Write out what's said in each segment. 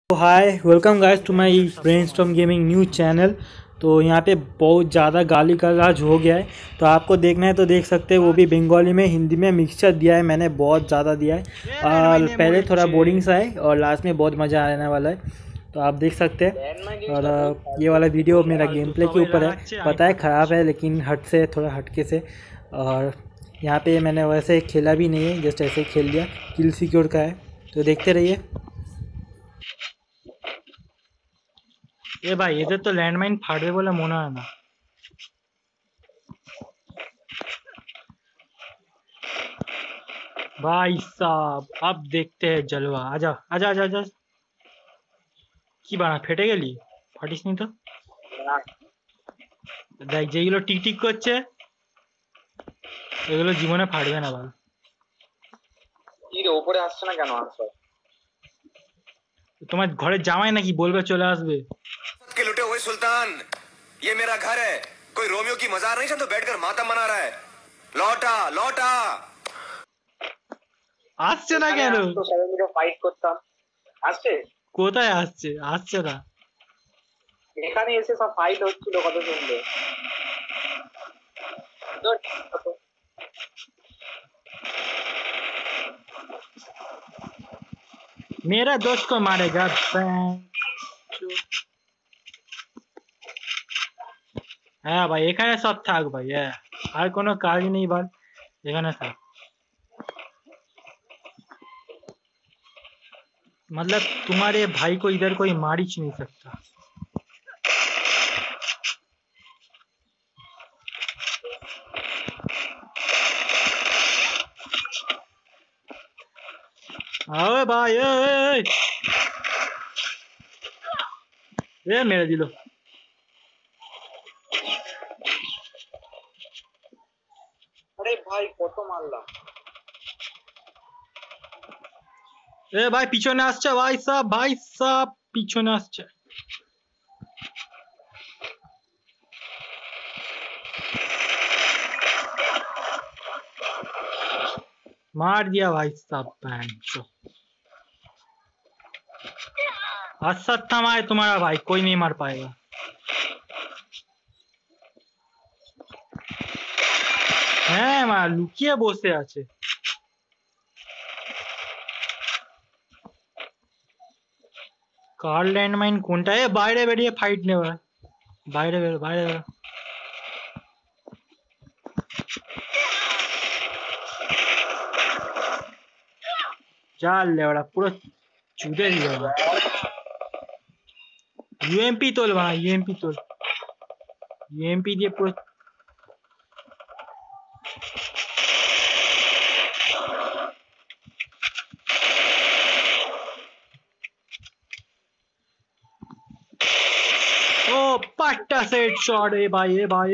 तो hi welcome guys to my brainstorm gaming news channel. तो यहाँ पे बहुत ज़्यादा गाली गलौज हो गया है, तो आपको देखना है तो देख सकते हैं। वो भी बंगाली में, हिंदी में मिक्सचर दिया है मैंने, बहुत ज़्यादा दिया है। और पहले थोड़ा बोरिंग सा है और लास्ट में बहुत मज़ा आने वाला है, तो आप देख सकते हैं। और ये वाला वीडियो मेरा गेम प्ले के ऊपर है, पता है ख़राब है लेकिन थोड़ा हटके से। और यहाँ पे मैंने वैसे खेला भी नहीं है, जस्ट ऐसे ही खेल लिया। किल सिक्योर का है, तो देखते रहिए। এ ভাই এদের তো ল্যান্ডমাইন ফাটবে বলে মনে হয় না। भाई साहब अब देखते हैं जलवा। आजा आजा आजा आजा। কি বানা ফেটে গেলি? ফাটিস নি তো। দেখ যেগুলো টিক টিক করছে এগুলো জীবনে ফাটবে না ভাই। কি রে উপরে আসছে না কেন? আসো। তোমার ঘরের জামাই নাকি বলবে চলে আসবে? के लुटे हुए सुल्तान, ये मेरा घर है। कोई रोमियो की मजार नहीं समझो बैठकर मातम मना रहा है। लौटा लौटा। আসছে না কেন? তো সবাই মিলে ফাইট করতাম। আসছে? কোথায় আসছে? আসছে না। এখানে এসে সব ফাইট হচ্ছিল কত সুন্দর। मेरा दोस्त को मारेगा। হ্যাঁ ভাই এখানে সব থাক ভাই। হ্যাঁ আর কোনো কাজ নেই ভাই, এখানে থাক। मतलब तुम्हारे भाई को इधर कोई मार ही नहीं सकता। आओ भाई ए मेरे दिलो। আরে ভাই কত মারলাম। এ ভাই পিছনে আসছে ভাই সাহেব পিছনে আসছে। मार दिया भाई साहब बैंचो। असद थमा है तुम्हारा भाई, कोई नहीं मार पाएगा। হ্যাঁ মা লুকিয়ে বসে আছে। কার ল্যান্ডমাইন কোনটা? এ বাইরে বেরিয়ে ফাইট নেবে। বাইরে বেরো বাইরে বেরো। জানলে ওরা পুরো চুদে দিল। ইউএমপি তোল ভাই, ইউএমপি তোল। ইউএমপি দিয়ে পুরো ও পাট্টা সেট শট। এ ভাই এ ভাই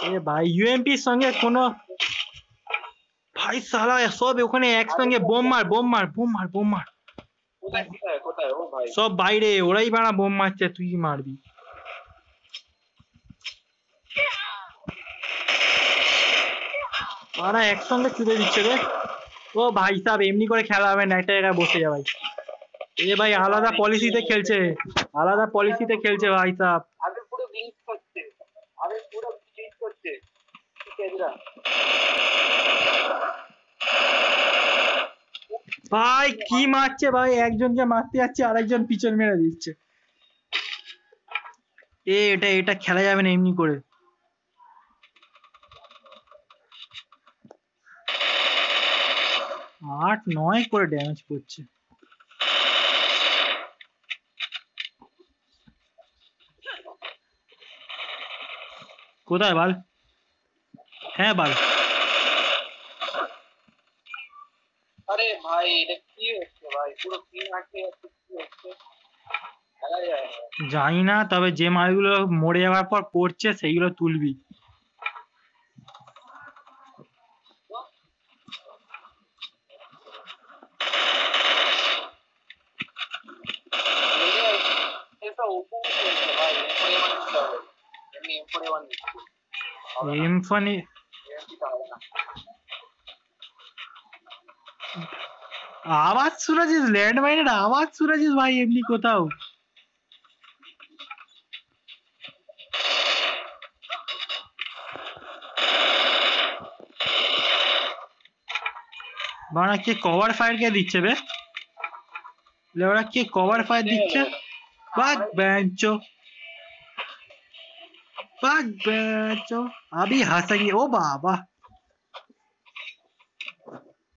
এ ভাই ইউএমপির সঙ্গে কোনো ভাই সালা সব ওখানে একসঙ্গে বোম মার বোম মার বোম মার বোম মার। কোথায় কোথায় কোথায়? ও ভাই সব বাইরে, ওরাই বানা বোম মারছে, তুই মারবি। ওরা একসঙ্গে ছুটে দিচ্ছে রে। ও ভাই সাহেব এমনি করে খেলা হবে না, একটা জায়গায় বসে যা ভাই। এ ভাই আলাদা পলিসিতে খেলছে, আলাদা পলিসিতে খেলছে ভাই সাহেব। আগে পুরো বিট করছে, আগে পুরো বিট করছে। কেজরা ভাই কি মারছে ভাই, একজনকে মারতে যাচ্ছে আরেকজন পিছন মেরে দিচ্ছে। এটা এটা খেলা যাবে না এমনি করে। 8-9 করে ড্যামেজ করছে। কোথায় বাল? হ্যাঁ বাল। আরে ভাই এটা কি হচ্ছে ভাই? পুরো পিন আটকে যাচ্ছে, কি হচ্ছে? খেলা যায় না। জানি না, তবে যে মালগুলো মরে যাওয়ার পর পড়ছে সেইগুলো তুলবি। এটা ওপেন হচ্ছে ভাই, M41 দিতে হবে। এমনি M41 দিচ্ছি। এমফানি এমপিটা হবে না। আওয়াজ শুনেছিস? ল্যান্ড মাইনের আওয়াজ শুনেছিস ভাই এমনি কোথাও? বাড়া কে কভার ফায়ার কে দিচ্ছে বে? লেওড়া কে কভার ফায়ার দিচ্ছে? ভাগ বেঞ্চো, भाग बेचो अभी हंसेंगे ओ बाबा।